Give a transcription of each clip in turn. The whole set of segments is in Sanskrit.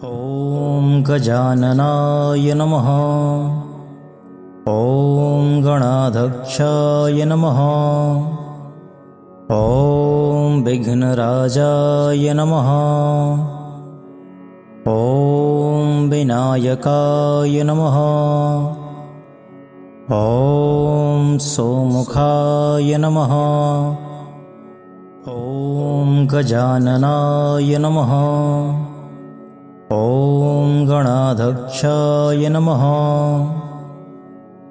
ॐ गजाननाय नमः। ॐ गणाध्यक्षाय नमः। ॐ विघ्नराजाय नमः। ॐ विनायकाय नमः। ॐ सोमुखाय नमः। ॐ गजाननाय नमः। ॐ गणाध्यक्षाय नमः।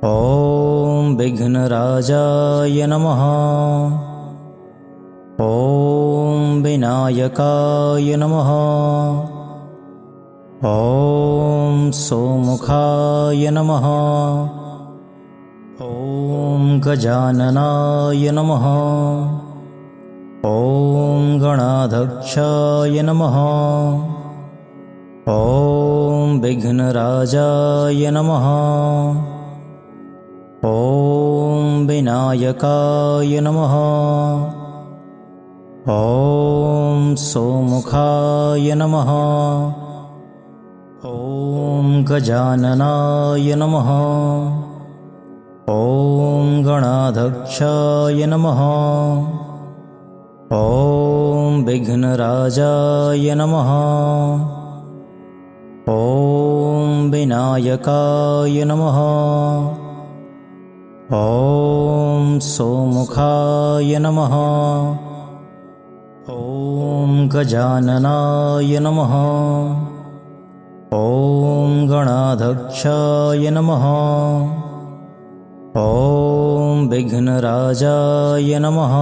ॐ विघ्नराजाय नमः। ॐ विनायकाय नमः। ॐ सोमुखाय नमः। ॐ गजाननाय नमः। ॐ गणाध्यक्षाय नमः। ॐ विघ्नराजाय नमः। ॐ विनायकाय नमः। ॐ सोमुखाय नमः। ॐ गजाननाय नमः। ॐ गणाध्यक्षाय नमः। ॐ विघ्नराजाय नमः। ॐ विनायकाय नमः। ॐ सोमुखाय नमः। ॐ गजाननाय नमः। ॐ गणाध्यक्षाय नमः। ॐ विघ्नराजाय नमः।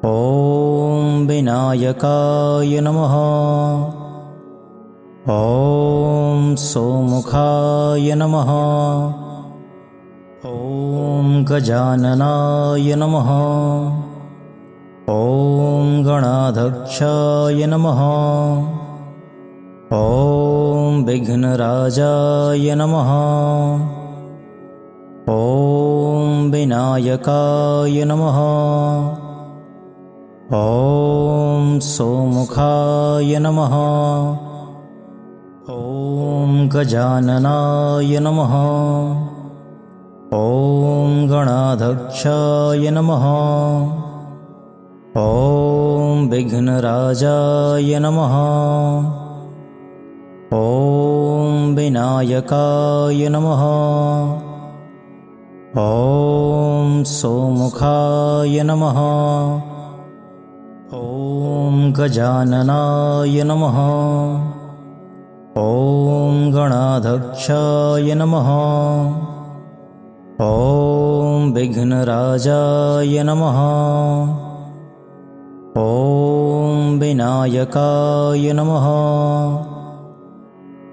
ॐ विनायकाय नमः। ॐ सोमुखाय नमः। ॐ गजाननाय नमः। ॐ गणाध्यक्षाय नमः। ॐ विघ्नराजाय नमः। ॐ विनायकाय नमः। ॐ सोमुखाय नमः। ॐ गजाननाय नमः। ॐ गणाध्यक्षाय नमः। ॐ विघ्नराजाय नमः। ॐ विनायकाय नमः। ॐ सोमुखाय नमः। ॐ गजाननाय नमः। ॐ गणाध्यक्षाय नमः। ॐ विघ्नराजाय नमः। ॐ विनायकाय नमः।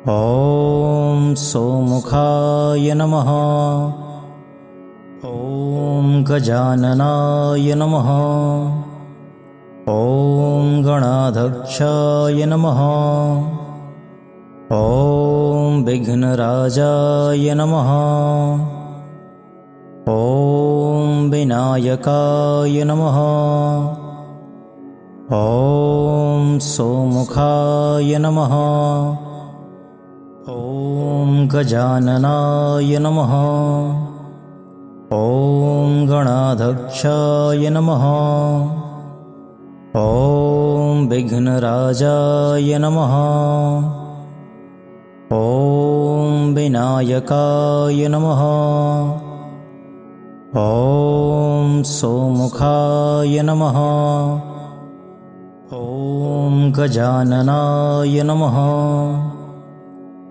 ॐ सोमुखाय नमः। ॐ गजाननाय नमः। ॐ गणाध्यक्षाय नमः। ॐ विघ्नराजाय नमः। ॐ विनायकाय नमः। ॐ सोमुखाय नमः। ॐ गजाननाय नमः। ॐ गणाध्यक्षाय नमः। ॐ विघ्नराजाय नमः। ॐ विनायकाय नमः। ॐ सोमुखाय नमः। ॐ गजाननाय नमः।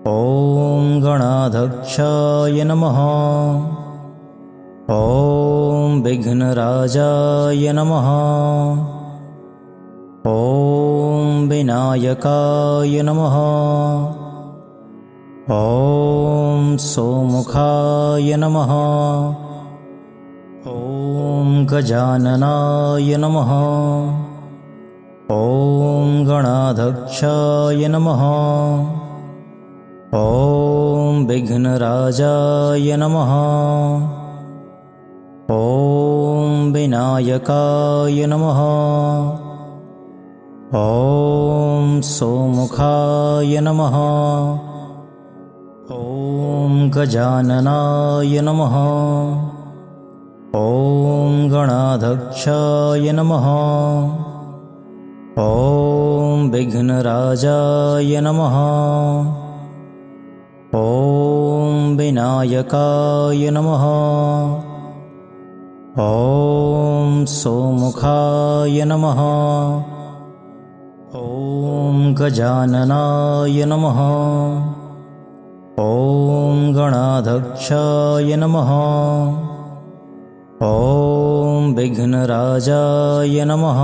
ॐ गणाध्यक्षाय नमः। ॐ विघ्नराजाय नमः। ॐ विनायकाय नमः। ॐ सोमुखाय नमः। ॐ गजाननाय नमः। ॐ गणाध्यक्षाय नमः। ॐ विघ्नराजाय नमः। ॐ विनायकाय नमः। ॐ सोमुखाय नमः। ॐ गजाननाय नमः। ॐ गणाध्यक्षाय नमः। ॐ विघ्नराजाय नमः। ॐ विनायकाय नमः। ॐ सोमुखाय नमः। ॐ गजाननाय नमः। ॐ गणाध्यक्षाय नमः। ॐ विघ्नराजाय नमः।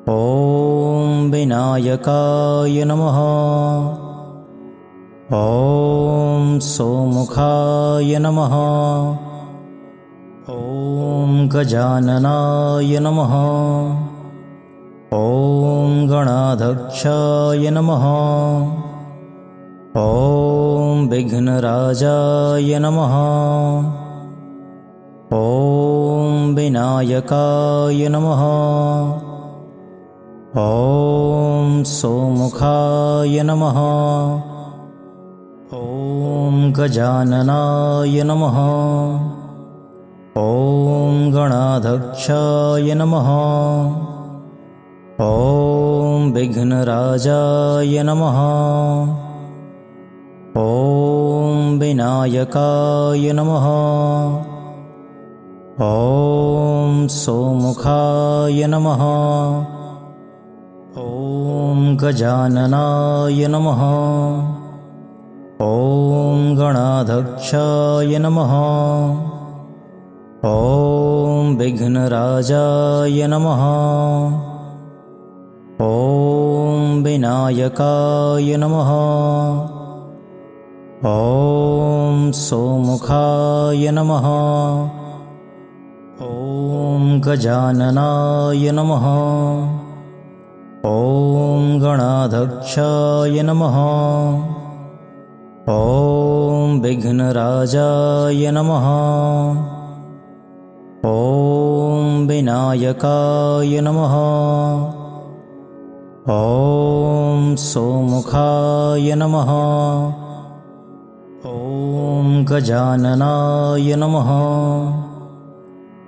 ॐ विनायकाय नमः। ॐ सोमुखाय नमः। ॐ गजाननाय नमः। ॐ गणाध्यक्षाय नमः। ॐ विघ्नराजाय नमः। ॐ विनायकाय नमः। ॐ सोमुखाय नमः। ॐ गजाननाय नमः। ॐ गणाध्यक्षाय नमः। ॐ विघ्नराजाय नमः। ॐ विनायकाय नमः। ॐ सोमुखाय नमः। ॐ गजाननाय नमः। ॐ गणाध्यक्षाय नमः। ॐ विघ्नराजाय नमः। ॐ विनायकाय नमः। ॐ सोमुखाय नमः। ॐ गजाननाय नमः। ॐ गणाध्यक्षाय नमः। ॐ विघ्नराजाय नमः। ॐ विनायकाय नमः। ॐ सोमुखाय नमः। ॐ गजाननाय नमः।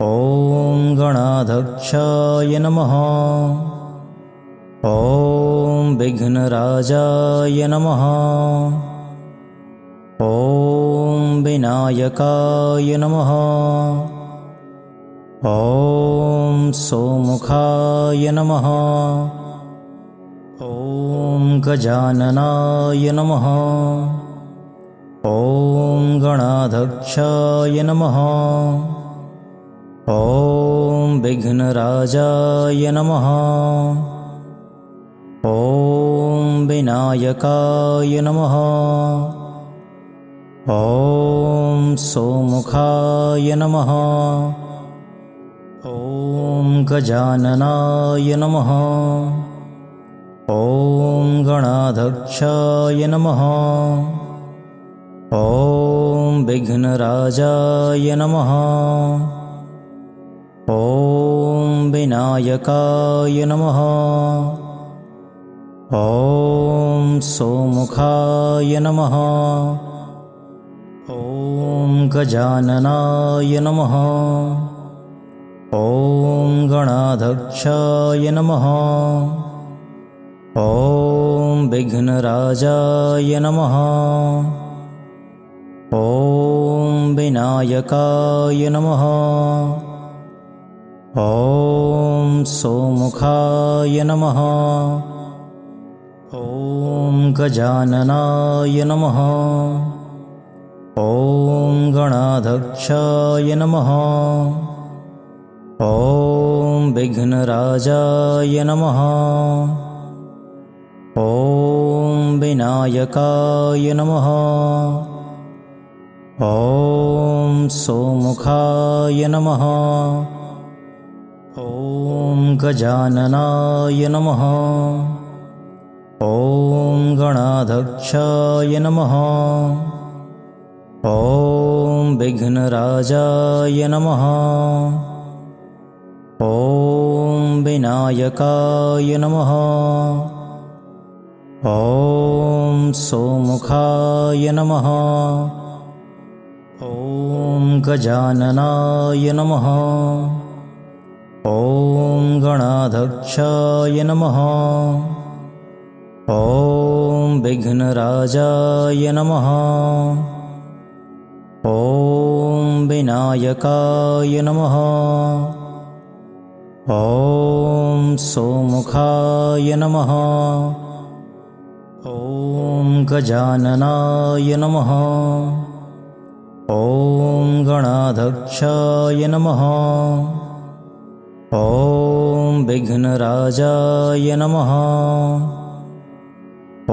ॐ गणाध्यक्षाय नमः। ॐ विघ्नराजाय नमः। ॐ विनायकाय नमः। ॐ सोमुखाय नमः। ॐ गजाननाय नमः। ॐ गणाध्यक्षाय नमः। ॐ विघ्नराजाय नमः। ॐ विनायकाय नमः। ॐ सोमुखाय नमः। ॐ गजाननाय नमः। ॐ गणाध्यक्षाय नमः। ॐ विघ्नराजाय नमः। ॐ विनायकाय नमः। ॐ सोमुखाय नमः। ॐ गजाननाय नमः। ॐ गणाध्यक्षाय नमः। ॐ विघ्नराजाय नमः। ॐ विनायकाय नमः। ॐ सोमुखाय नमः। ॐ गजाननाय नमः। ॐ गणाध्यक्षाय नमः। ॐ विघ्नराजाय नमः। ॐ विनायकाय नमः। ॐ सोमुखाय नमः। ॐ गजाननाय नमः। ॐ गणाध्यक्षाय नमः। ॐ विघ्नराजाय नमः। ॐ विनायकाय नमः। ॐ सोमुखाय नमः। ॐ गजाननाय नमः। ॐ गणाध्यक्षाय नमः। ॐ विघ्नराजाय नमः। ॐ विनायकाय नमः। ॐ सोमुखाय नमः। ॐ गजाननाय नमः। ॐ गणाध्यक्षाय नमः। ॐ विघ्नराजाय नमः।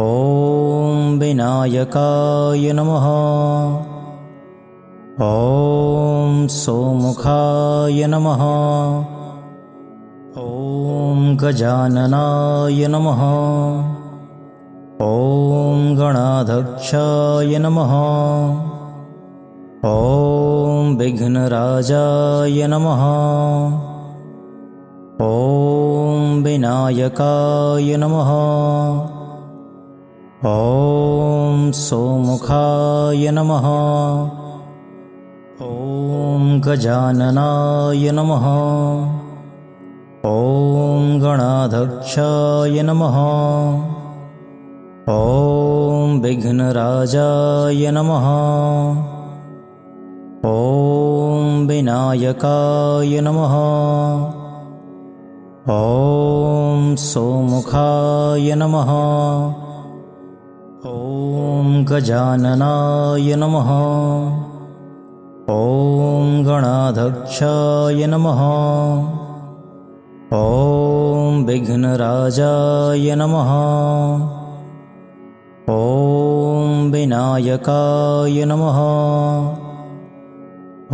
ॐ विनायकाय नमः। ॐ सोमुखाय नमः। ॐ गजाननाय नमः। ॐ गणाध्यक्षाय नमः। ॐ विघ्नराजाय नमः। ॐ विनायकाय नमः। ॐ सोमुखाय नमः। ॐ गजाननाय नमः। ॐ गणाध्यक्षाय नमः। ॐ विघ्नराजाय नमः। ॐ विनायकाय नमः। ॐ सोमुखाय नमः। ॐ गजाननाय नमः। ॐ गणाध्यक्षाय नमः। ॐ विघ्नराजाय नमः। ॐ विनायकाय नमः।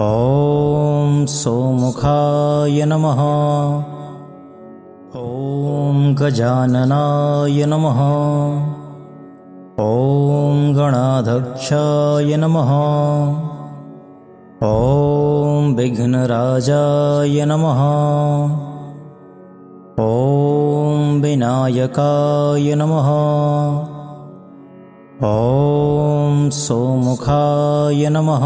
ॐ सोमुखाय नमः। ॐ गजाननाय नमः। ॐ गणाध्यक्षाय नमः। ॐ विघ्नराजाय नमः। ॐ विनायकाय नमः। ॐ सोमुखाय नमः।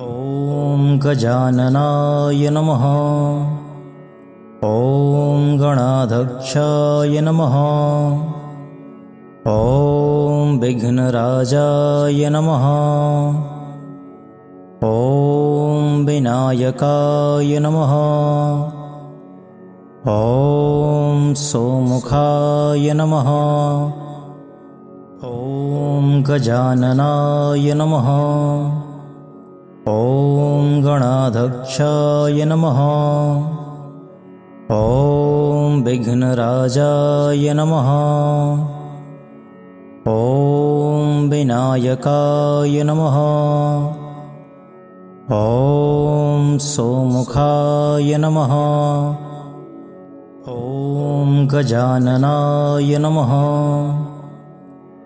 ॐ गजाननाय नमः। ॐ गणाध्यक्षाय नमः। ॐ विघ्नराजाय नमः। ॐ विनायकाय नमः। ॐ सोमुखाय नमः। ॐ गजाननाय नमः। ॐ गणाध्यक्षाय नमः। ॐ विघ्नराजाय नमः। ॐ विनायकाय नमः। ॐ सोमुखाय नमः। ॐ गजाननाय नमः।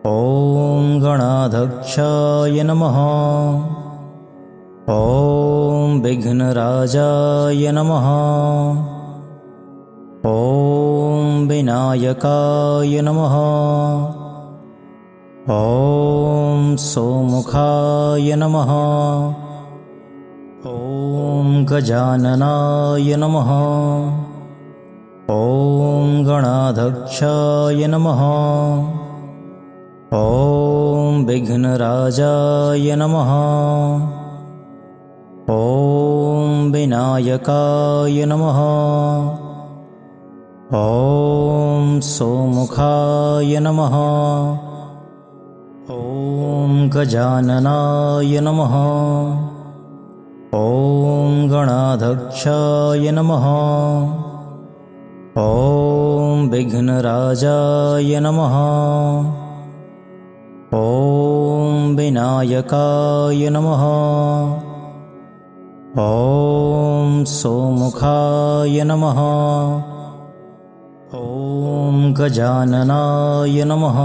ॐ गणाध्यक्षाय नमः। ॐ विघ्नराजाय नमः। ॐ विनायकाय नमः। ॐ सोमुखाय नमः। ॐ गजाननाय नमः। ॐ गणाध्यक्षाय नमः। ॐ विघ्नराजाय नमः। ॐ विनायकाय नमः। ॐ सोमुखाय नमः। ॐ गजाननाय नमः। ॐ गणाध्यक्षाय नमः। ॐ विघ्नराजाय नमः। ॐ विनायकाय नमः। ॐ सोमुखाय नमः। ॐ गजाननाय नमः।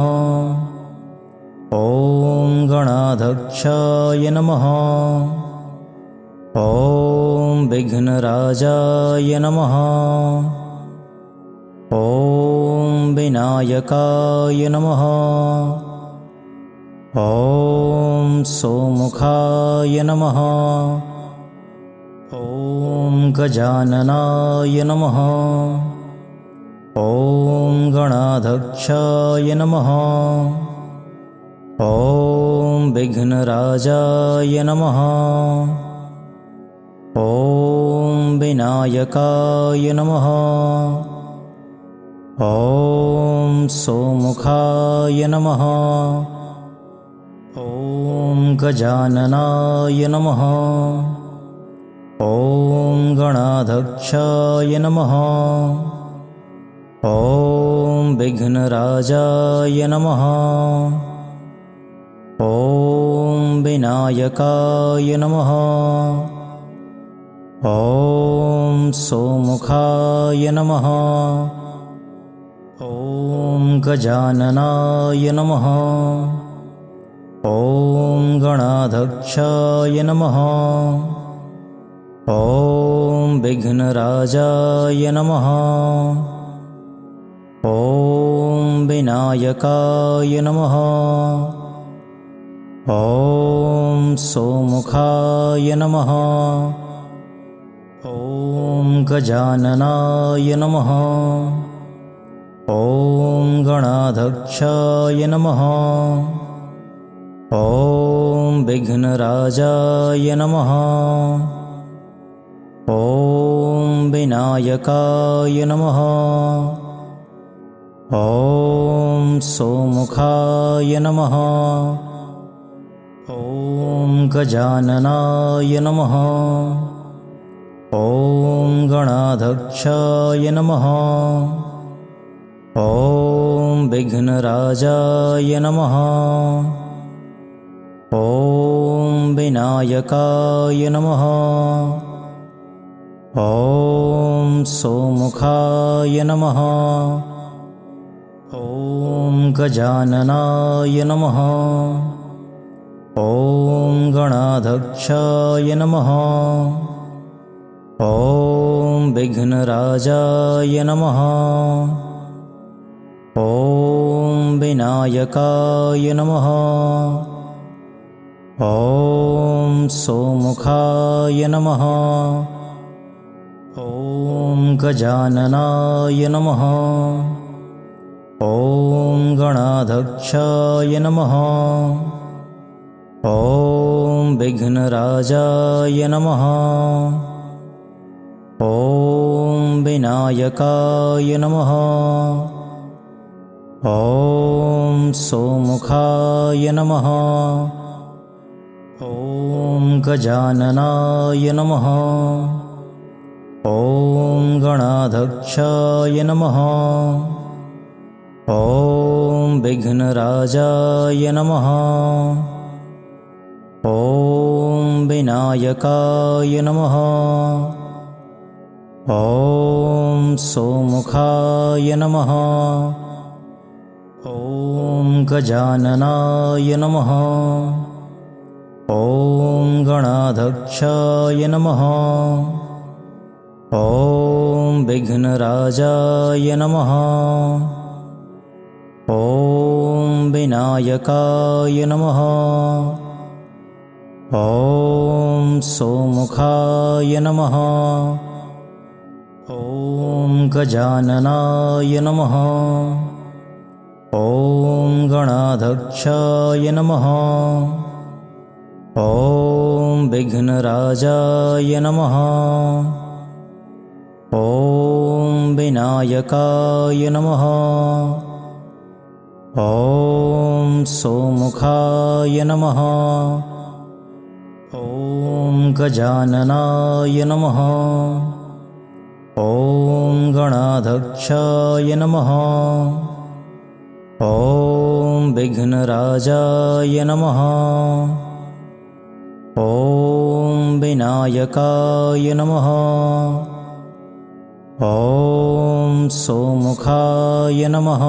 ॐ गणाध्यक्षाय नमः। ॐ विघ्नराजाय नमः। ॐ विनायकाय नमः। ॐ सोमुखाय नमः। ॐ गजाननाय नमः। ॐ गणाध्यक्षाय नमः। ॐ विघ्नराजाय नमः। ॐ विनायकाय नमः। ॐ सोमुखाय नमः। ॐ गजाननाय नमः। ॐ गणाध्यक्षाय नमः। ॐ विघ्नराजाय नमः। ॐ विनायकाय नमः। ॐ सोमुखाय नमः। ॐ गजाननाय नमः। ॐ गणाध्यक्षाय नमः। ॐ विघ्नराजाय नमः। ॐ विनायकाय नमः। ॐ सोमुखाय नमः। ॐ गजाननाय नमः। ॐ गणाध्यक्षाय नमः। ॐ विघ्नराजाय नमः। ॐ विनायकाय नमः। ॐ सोमुखाय नमः। ॐ गजाननाय नमः। ॐ गणाध्यक्षाय नमः। ॐ विघ्नराजाय नमः। ॐ विनायकाय नमः। ॐ सोमुखाय नमः। ॐ गजाननाय नमः। ॐ गणाध्यक्षाय नमः। ॐ विघ्नराजाय नमः। ॐ विनायकाय नमः। ॐ सोमुखाय नमः। ॐ गजाननाय नमः। ॐ गणाध्यक्षाय नमः। ॐ विघ्नराजाय नमः। ॐ विनायकाय नमः। ॐ सोमुखाय नमः। ॐ गजाननाय नमः। ॐ गणाध्यक्षाय नमः। ॐ विघ्नराजाय नमः। ॐ विनायकाय नमः। ॐ सोमुखाय नमः। ॐ गजाननाय नमः। ॐ गणाध्यक्षाय नमः। ॐ विघ्नराजाय नमः। ॐ विनायकाय नमः। ॐ सोमुखाय नमः। ॐ गजाननाय नमः। ॐ गणाध्यक्षाय नमः। ॐ विघ्नराजाय नमः। ॐ विनायकाय नमः। ॐ सोमुखाय नमः। ॐ गजाननाय नमः। ॐ गणाध्यक्षाय नमः। ॐ विघ्नराजाय नमः। ॐ विनायकाय नमः। ॐ सोमुखाय नमः।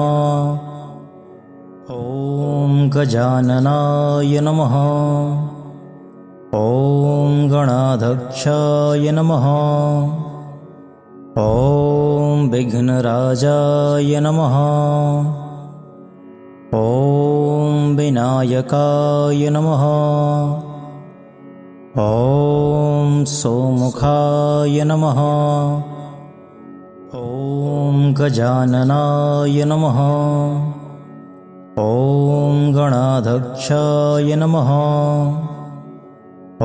ॐ गजाननाय नमः। ॐ गणाध्यक्षाय नमः। ॐ विघ्नराजाय नमः। ॐ विनायकाय नमः। ॐ सोमुखाय नमः। ॐ गजाननाय नमः। ॐ गणाध्यक्षाय नमः।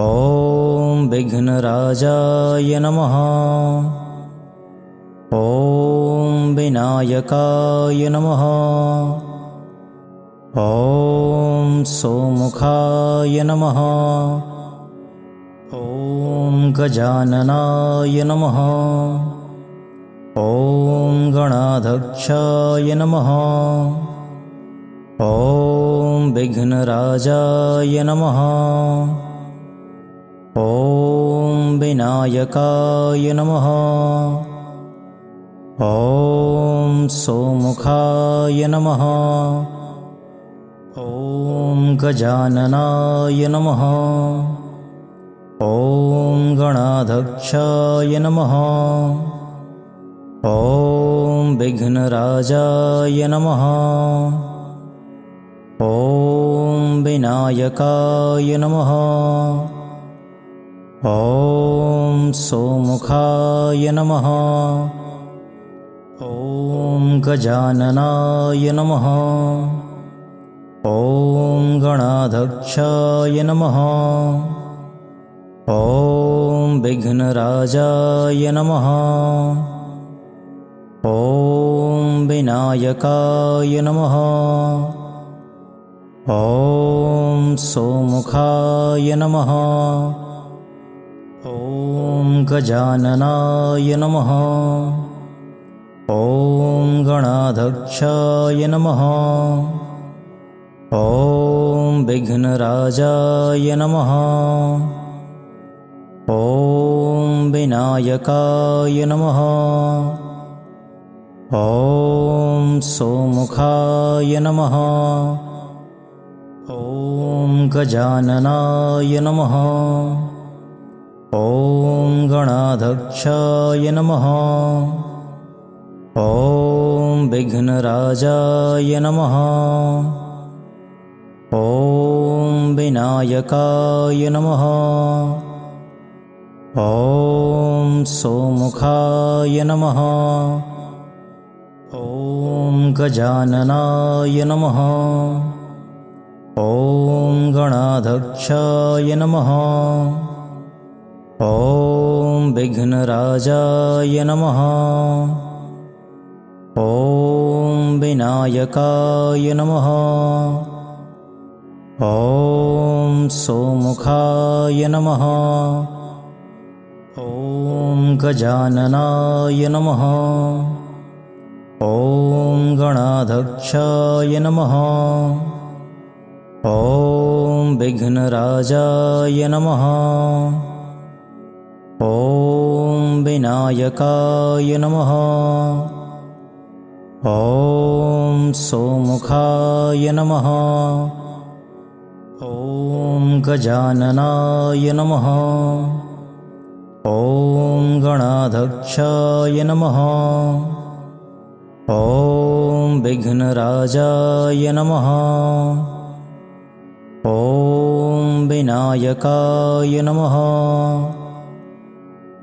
ॐ विघ्नराजाय नमः। ॐ विनायकाय नमः। ॐ सोमुखाय नमः। ॐ गजाननाय नमः। ॐ गणाध्यक्षाय नमः। ॐ विघ्नराजाय नमः। ॐ विनायकाय नमः। ॐ सोमुखाय नमः। ॐ गजाननाय नमः। ॐ गणाध्यक्षाय नमः। ॐ विघ्नराजाय नमः। ॐ विनायकाय नमः। ॐ सोमुखाय नमः। ॐ गजाननाय नमः। ॐ गणाध्यक्षाय नमः। ॐ विघ्नराजाय नमः। ॐ विनायकाय नमः। ॐ सोमुखाय नमः। ॐ गजाननाय नमः। ॐ गणाध्यक्षाय नमः। ॐ विघ्नराजाय नमः। ॐ विनायकाय नमः। ॐ सोमुखाय नमः। ॐ गजाननाय नमः। ॐ गणाध्यक्षाय नमः। ॐ विघ्नराजाय नमः। ॐ विनायकाय नमः। ॐ सोमुखाय नमः। ॐ गजाननाय नमः। ॐ गणाध्यक्षाय नमः। ॐ विघ्नराजाय नमः। ॐ विनायकाय नमः। ॐ सोमुखाय नमः। ॐ गजाननाय नमः। ॐ गणाध्यक्षाय नमः। ॐ विघ्नराजाय नमः। ॐ विनायकाय नमः। ॐ सोमुखाय नमः। ॐ गजाननाय नमः। ॐ गणाध्यक्षाय नमः। ॐ विघ्नराजाय नमः। ॐ विनायकाय नमः।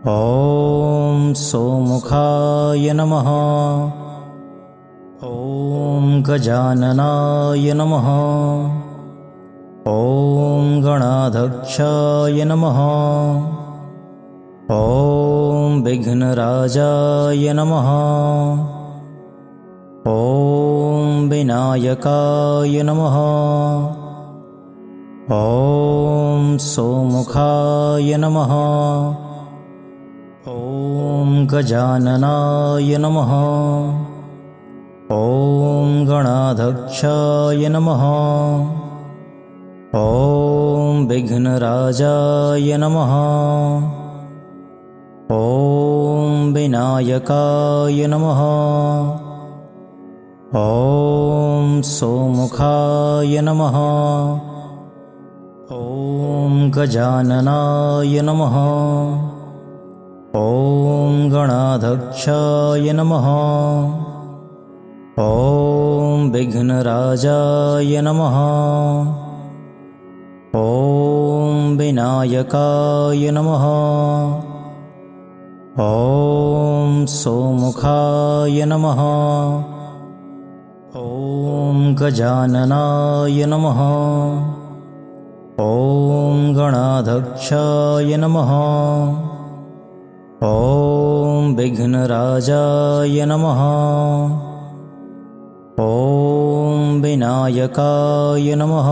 ॐ सोमुखाय नमः। ॐ गजाननाय नमः। ॐ गणाध्यक्षाय नमः। ॐ विघ्नराजाय नमः। ॐ विनायकाय नमः। ॐ सोमुखाय नमः। ॐ गजाननाय नमः। ॐ गणाध्यक्षाय नमः। ॐ विघ्नराजाय नमः। ॐ विनायकाय नमः। ॐ सोमुखाय नमः। ॐ गजाननाय नमः। ॐ गणाध्यक्षाय नमः। ॐ विघ्नराजाय नमः। ॐ विनायकाय नमः। ॐ सोमुखाय नमः। ॐ गजाननाय नमः। ॐ गणाध्यक्षाय नमः। ॐ विघ्नराजाय नमः। ॐ विनायकाय नमः।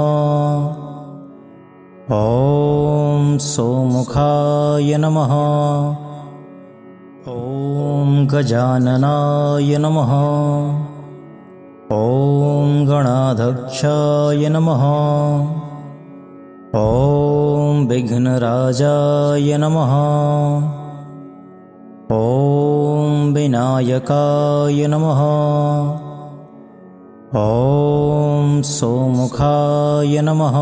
ॐ सोमुखाय नमः। ॐ गजाननाय नमः। ॐ गणाध्यक्षाय नमः। ॐ विघ्नराजाय नमः। ॐ विनायकाय नमः। ॐ सोमुखाय नमः।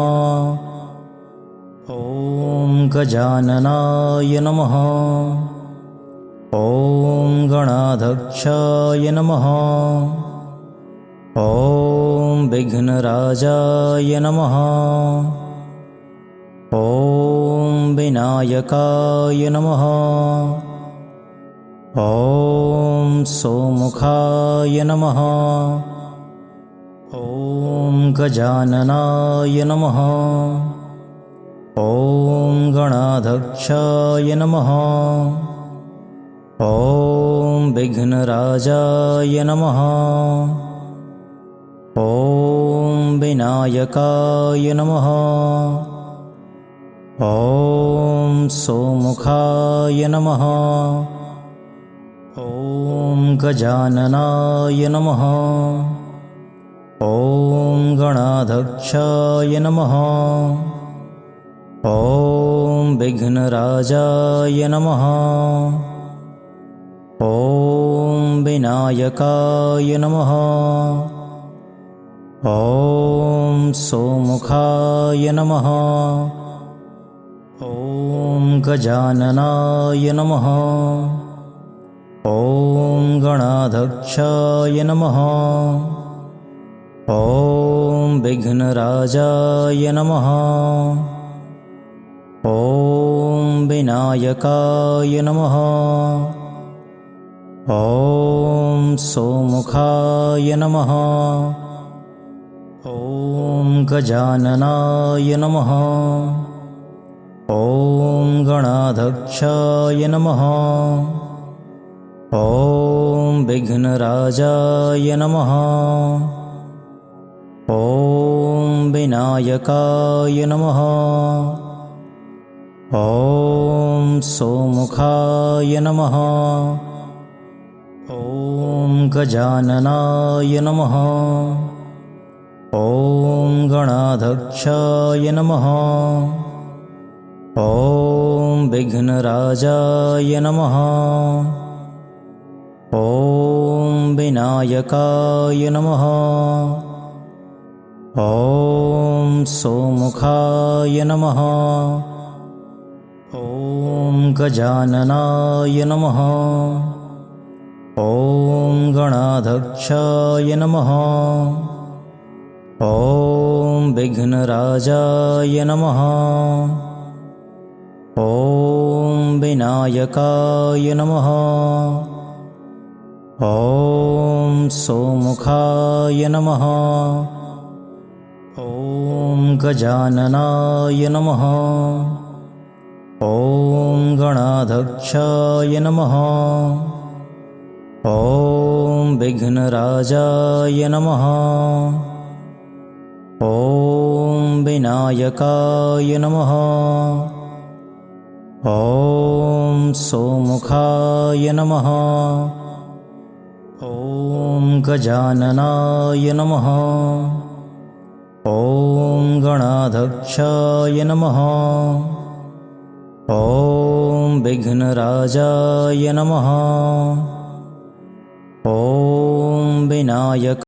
ॐ गजाननाय नमः। ॐ गणाध्यक्षाय नमः। ॐ विघ्नराजाय नमः। ॐ विनायकाय नमः। ॐ सोमुखाय नमः। ॐ गजाननाय नमः। ॐ गणाध्यक्षाय नमः। ॐ विघ्नराजाय नमः। ॐ विनायकाय नमः। ॐ सोमुखाय नमः। ॐ गजाननाय नमः। ॐ गणाध्यक्षाय नमः। ॐ विघ्नराजाय नमः। ॐ विनायकाय नमः। ॐ सोमुखाय नमः। ॐ गजाननाय नमः। ॐ गणाध्यक्षाय नमः। ॐ विघ्नराजाय नमः। ॐ विनायकाय नमः। ॐ सोमुखाय नमः। ॐ गजाननाय नमः। ॐ गणाध्यक्षाय नमः। ॐ विघ्नराजाय नमः। ॐ विनायकाय नमः। ॐ सोमुखाय नमः। ॐ गजाननाय नमः। ॐ गणाध्यक्षाय नमः। ॐ विघ्नराजाय नमः। ॐ विनायकाय नमः। ॐ सोमुखाय नमः। ॐ गजाननाय नमः। ॐ गणाध्यक्षाय नमः। ॐ विघ्नराजाय नमः। ॐ विनायकाय नमः। ॐ सोमुखाय नमः। ॐ गजाननाय नमः। ॐ गणाध्यक्षाय नमः। ॐ विघ्नराजाय नमः। ॐ विनायकाय नमः। ॐ सोमुखाय नमः। ॐ गजाननाय नमः। ॐ गणाध्यक्षाय नमः। ॐ विघ्नराजाय नमः। ॐ विनायक